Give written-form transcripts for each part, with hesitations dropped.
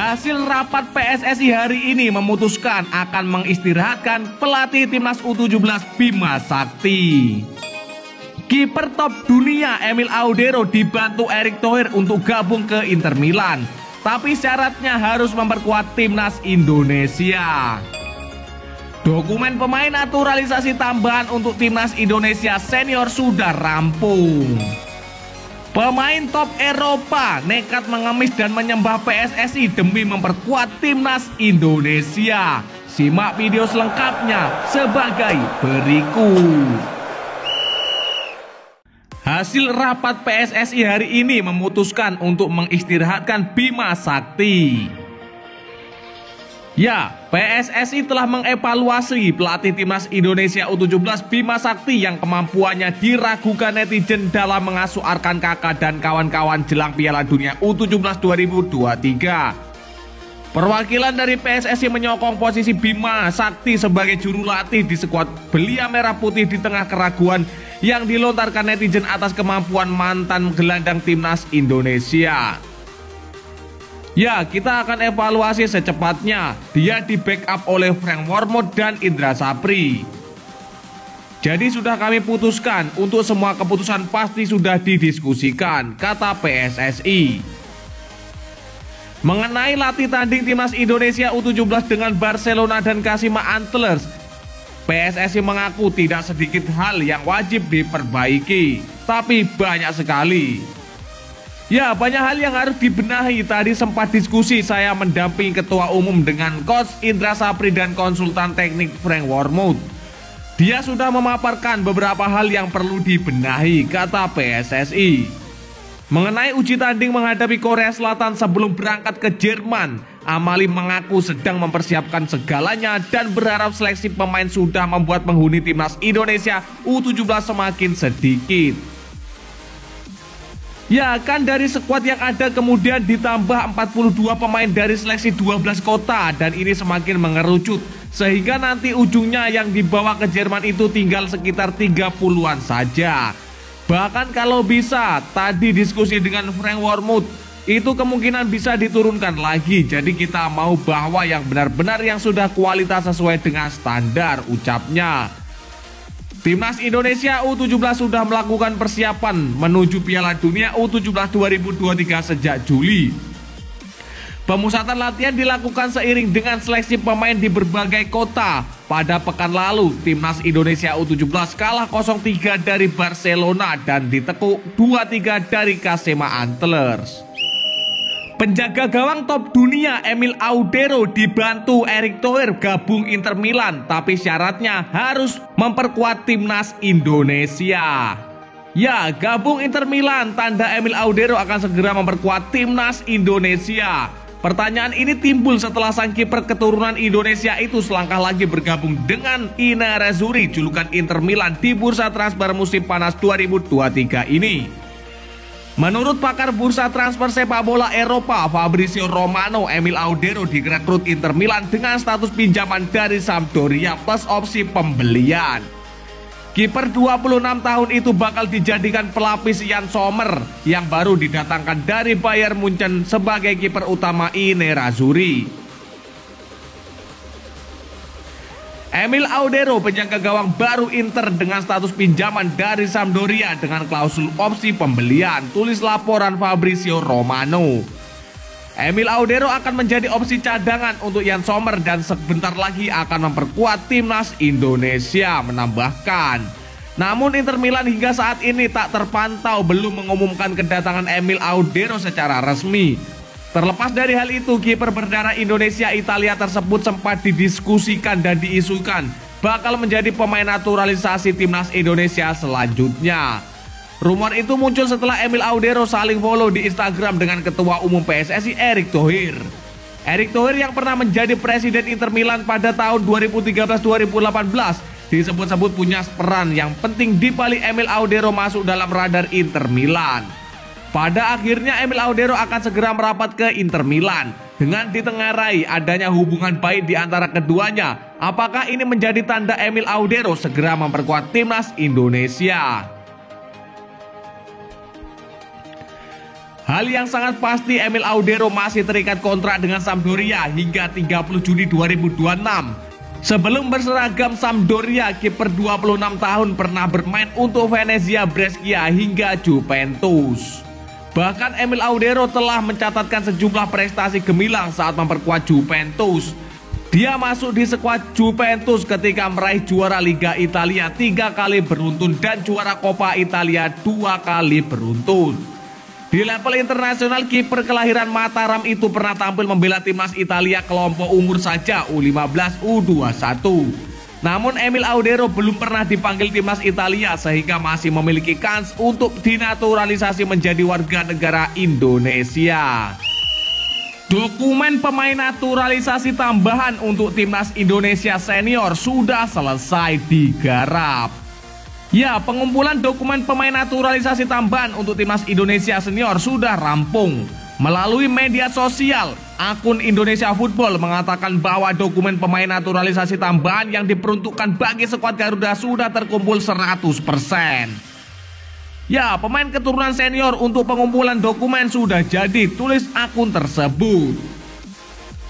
Hasil rapat PSSI hari ini memutuskan akan mengistirahatkan pelatih timnas U17 Bima Sakti. Kiper top dunia Emil Audero dibantu Erick Thohir untuk gabung ke Inter Milan, tapi syaratnya harus memperkuat timnas Indonesia. Dokumen pemain naturalisasi tambahan untuk timnas Indonesia senior sudah rampung. Pemain top Eropa nekat mengemis dan menyembah PSSI demi memperkuat timnas Indonesia. Simak video selengkapnya sebagai berikut. Hasil rapat PSSI hari ini memutuskan untuk mengistirahatkan Bima Sakti. Ya, PSSI telah mengevaluasi pelatih timnas Indonesia U17 Bima Sakti yang kemampuannya diragukan netizen dalam mengasuh Arkan Kakak dan kawan-kawan jelang Piala Dunia U17 2023. Perwakilan dari PSSI menyokong posisi Bima Sakti sebagai juru latih di skuad belia merah putih di tengah keraguan yang dilontarkan netizen atas kemampuan mantan gelandang timnas Indonesia. Ya, kita akan evaluasi secepatnya. Dia di backup oleh Frank Wormoed dan Indra Sapri. Jadi sudah kami putuskan, untuk semua keputusan pasti sudah didiskusikan, kata PSSI. Mengenai latih tanding timnas Indonesia U17 dengan Barcelona dan Kashima Antlers, PSSI mengaku tidak sedikit hal yang wajib diperbaiki, tapi banyak sekali. Ya, banyak hal yang harus dibenahi. Tadi sempat diskusi saya mendampingi ketua umum dengan coach Indra Sapri dan konsultan teknik Frank Wormoed. Dia sudah memaparkan beberapa hal yang perlu dibenahi, kata PSSI. Mengenai uji tanding menghadapi Korea Selatan sebelum berangkat ke Jerman, Amali mengaku sedang mempersiapkan segalanya dan berharap seleksi pemain sudah membuat penghuni timnas Indonesia U17 semakin sedikit. Ya, kan dari skuad yang ada kemudian ditambah 42 pemain dari seleksi 12 kota dan ini semakin mengerucut sehingga nanti ujungnya yang dibawa ke Jerman itu tinggal sekitar 30-an saja. Bahkan kalau bisa, tadi diskusi dengan Frank Wormoed, itu kemungkinan bisa diturunkan lagi. Jadi kita mau bahwa yang benar-benar yang sudah kualitas sesuai dengan standar, ucapnya. Timnas Indonesia U17 sudah melakukan persiapan menuju Piala Dunia U17 2023 sejak Juli. Pemusatan latihan dilakukan seiring dengan seleksi pemain di berbagai kota. Pada pekan lalu, Timnas Indonesia U17 kalah 0-3 dari Barcelona dan ditekuk 2-3 dari Kashima Antlers. Penjaga gawang top dunia Emil Audero dibantu Erick Thohir gabung Inter Milan, tapi syaratnya harus memperkuat timnas Indonesia. Ya, gabung Inter Milan tanda Emil Audero akan segera memperkuat timnas Indonesia. Pertanyaan ini timbul setelah sang kiper keturunan Indonesia itu selangkah lagi bergabung dengan Ina Razuri, julukan Inter Milan di bursa transfer musim panas 2023 ini. Menurut pakar bursa transfer sepak bola Eropa Fabrizio Romano, Emil Audero direkrut Inter Milan dengan status pinjaman dari Sampdoria plus opsi pembelian. Kiper 26 tahun itu bakal dijadikan pelapis Yann Sommer yang baru didatangkan dari Bayern Munchen sebagai kiper utama Ine Razuri. Emil Audero, penjaga gawang baru Inter dengan status pinjaman dari Sampdoria dengan klausul opsi pembelian, tulis laporan Fabrizio Romano. Emil Audero akan menjadi opsi cadangan untuk Yann Sommer dan sebentar lagi akan memperkuat timnas Indonesia, menambahkan. Namun Inter Milan hingga saat ini tak terpantau belum mengumumkan kedatangan Emil Audero secara resmi. Terlepas dari hal itu, kiper berdarah Indonesia Italia tersebut sempat didiskusikan dan diisukan bakal menjadi pemain naturalisasi timnas Indonesia selanjutnya. Rumor itu muncul setelah Emil Audero saling follow di Instagram dengan Ketua Umum PSSI Erick Thohir. Erick Thohir yang pernah menjadi presiden Inter Milan pada tahun 2013-2018 disebut-sebut punya peran yang penting di balik Emil Audero masuk dalam radar Inter Milan. Pada akhirnya Emil Audero akan segera merapat ke Inter Milan dengan ditengarai adanya hubungan baik di antara keduanya. Apakah ini menjadi tanda Emil Audero segera memperkuat timnas Indonesia? Hal yang sangat pasti, Emil Audero masih terikat kontrak dengan Sampdoria hingga 30 Juni 2026. Sebelum berseragam Sampdoria, kiper 26 tahun pernah bermain untuk Venezia, Brescia hingga Juventus. Bahkan Emil Audero telah mencatatkan sejumlah prestasi gemilang saat memperkuat Juventus. Dia masuk di skuad Juventus ketika meraih juara Liga Italia 3 kali beruntun dan juara Coppa Italia 2 kali beruntun. Di level internasional, kiper kelahiran Mataram itu pernah tampil membela timnas Italia kelompok umur saja U15 U21. Namun Emil Audero belum pernah dipanggil timnas Italia sehingga masih memiliki kans untuk dinaturalisasi menjadi warga negara Indonesia. Dokumen pemain naturalisasi tambahan untuk timnas Indonesia senior sudah selesai digarap. Ya, pengumpulan dokumen pemain naturalisasi tambahan untuk timnas Indonesia senior sudah rampung. Melalui media sosial, akun Indonesia Football mengatakan bahwa dokumen pemain naturalisasi tambahan yang diperuntukkan bagi skuad Garuda sudah terkumpul 100%. Ya, pemain keturunan senior untuk pengumpulan dokumen sudah jadi, tulis akun tersebut.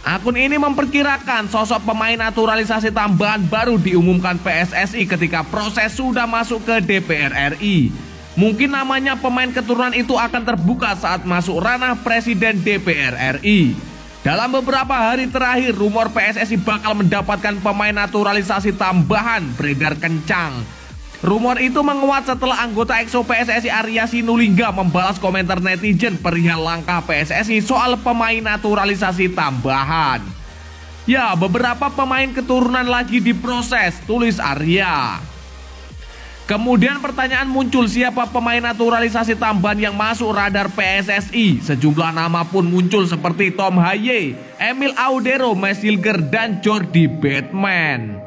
Akun ini memperkirakan sosok pemain naturalisasi tambahan baru diumumkan PSSI ketika proses sudah masuk ke DPR RI. Mungkin namanya pemain keturunan itu akan terbuka saat masuk ranah Presiden DPR RI. Dalam beberapa hari terakhir, rumor PSSI bakal mendapatkan pemain naturalisasi tambahan beredar kencang. Rumor itu menguat setelah anggota EXO PSSI Arya Sinulinga membalas komentar netizen perihal langkah PSSI soal pemain naturalisasi tambahan. Ya, beberapa pemain keturunan lagi diproses, tulis Arya. Kemudian pertanyaan muncul, siapa pemain naturalisasi tambahan yang masuk radar PSSI? Sejumlah nama pun muncul seperti Tom Haye, Emil Audero, Mesilger, dan Jordi Batman.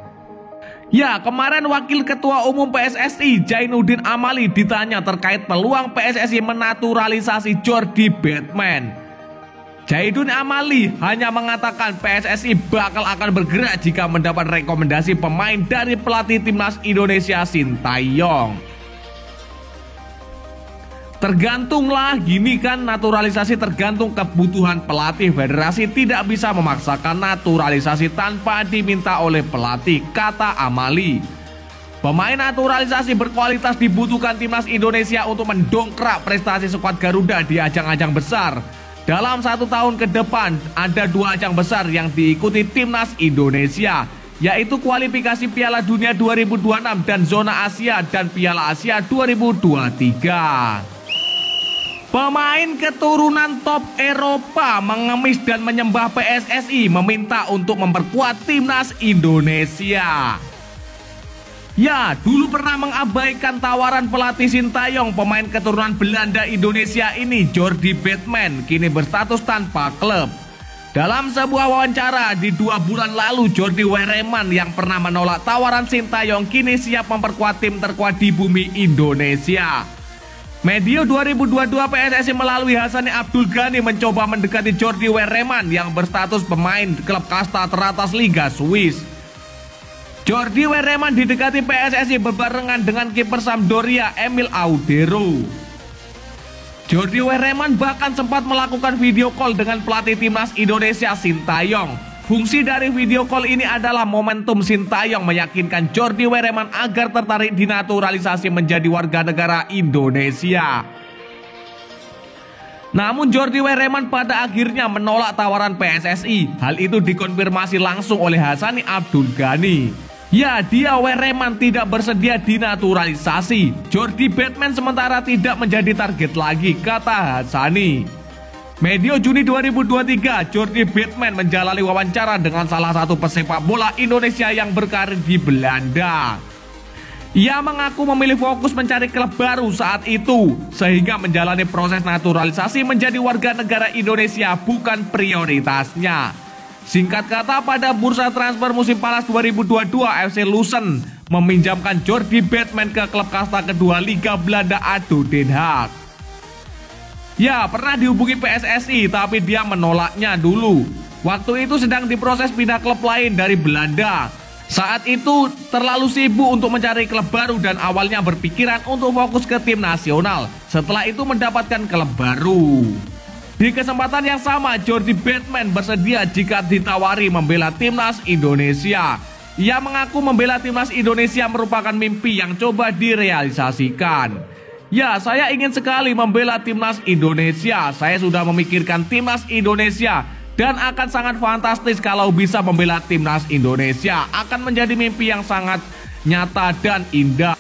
Ya, kemarin Wakil Ketua Umum PSSI Zainuddin Amali ditanya terkait peluang PSSI menaturalisasi Jordi Batman. Zainuddin Amali hanya mengatakan PSSI bakal akan bergerak jika mendapat rekomendasi pemain dari pelatih timnas Indonesia Sintayong. Tergantunglah, gini kan naturalisasi tergantung kebutuhan pelatih. Federasi tidak bisa memaksakan naturalisasi tanpa diminta oleh pelatih, kata Amali. Pemain naturalisasi berkualitas dibutuhkan timnas Indonesia untuk mendongkrak prestasi skuad Garuda di ajang-ajang besar. Dalam 1 tahun ke depan ada 2 ajang besar yang diikuti timnas Indonesia, yaitu kualifikasi Piala Dunia 2026 dan Zona Asia dan Piala Asia 2023. Pemain keturunan top Eropa mengemis dan menyembah PSSI, meminta untuk memperkuat timnas Indonesia. Ya, dulu pernah mengabaikan tawaran pelatih Sintayong. Pemain keturunan Belanda Indonesia ini, Jordi Batman, kini berstatus tanpa klub. Dalam sebuah wawancara di 2 bulan lalu, Jordi Wereman yang pernah menolak tawaran Sintayong kini siap memperkuat tim terkuat di bumi Indonesia. Medio 2022 PSSI melalui Hassani Abdul Ghani mencoba mendekati Jordi Wereman yang berstatus pemain klub kasta teratas Liga Swiss. Jordi Wereman didekati PSSI berbarengan dengan kiper Sampdoria Emil Audero. Jordi Wereman bahkan sempat melakukan video call dengan pelatih timnas Indonesia Sintayong. Fungsi dari video call ini adalah momentum Sintayong meyakinkan Jordi Wereman agar tertarik dinaturalisasi menjadi warga negara Indonesia. Namun Jordi Wereman pada akhirnya menolak tawaran PSSI. Hal itu dikonfirmasi langsung oleh Hassani Abdul Ghani. Ya, dia Wereman tidak bersedia dinaturalisasi. Jordi Batman sementara tidak menjadi target lagi, kata Hassani. Medio Juni 2023, Jordi Batman menjalani wawancara dengan salah satu pesepak bola Indonesia yang berkarir di Belanda. Ia mengaku memilih fokus mencari klub baru saat itu, sehingga menjalani proses naturalisasi menjadi warga negara Indonesia bukan prioritasnya. Singkat kata, pada bursa transfer musim panas 2022, FC Luzern meminjamkan Jordi Batman ke klub kasta kedua Liga Belanda ADO Den Haag. Ya, pernah dihubungi PSSI tapi dia menolaknya dulu. Waktu itu sedang diproses pindah klub lain dari Belanda. Saat itu terlalu sibuk untuk mencari klub baru dan awalnya berpikiran untuk fokus ke tim nasional. Setelah itu mendapatkan klub baru. Di kesempatan yang sama, Jordi Batman bersedia jika ditawari membela timnas Indonesia. Ia mengaku membela timnas Indonesia merupakan mimpi yang coba direalisasikan. Ya, saya ingin sekali membela timnas Indonesia. Saya sudah memikirkan timnas Indonesia dan akan sangat fantastis kalau bisa membela timnas Indonesia. Akan menjadi mimpi yang sangat nyata dan indah.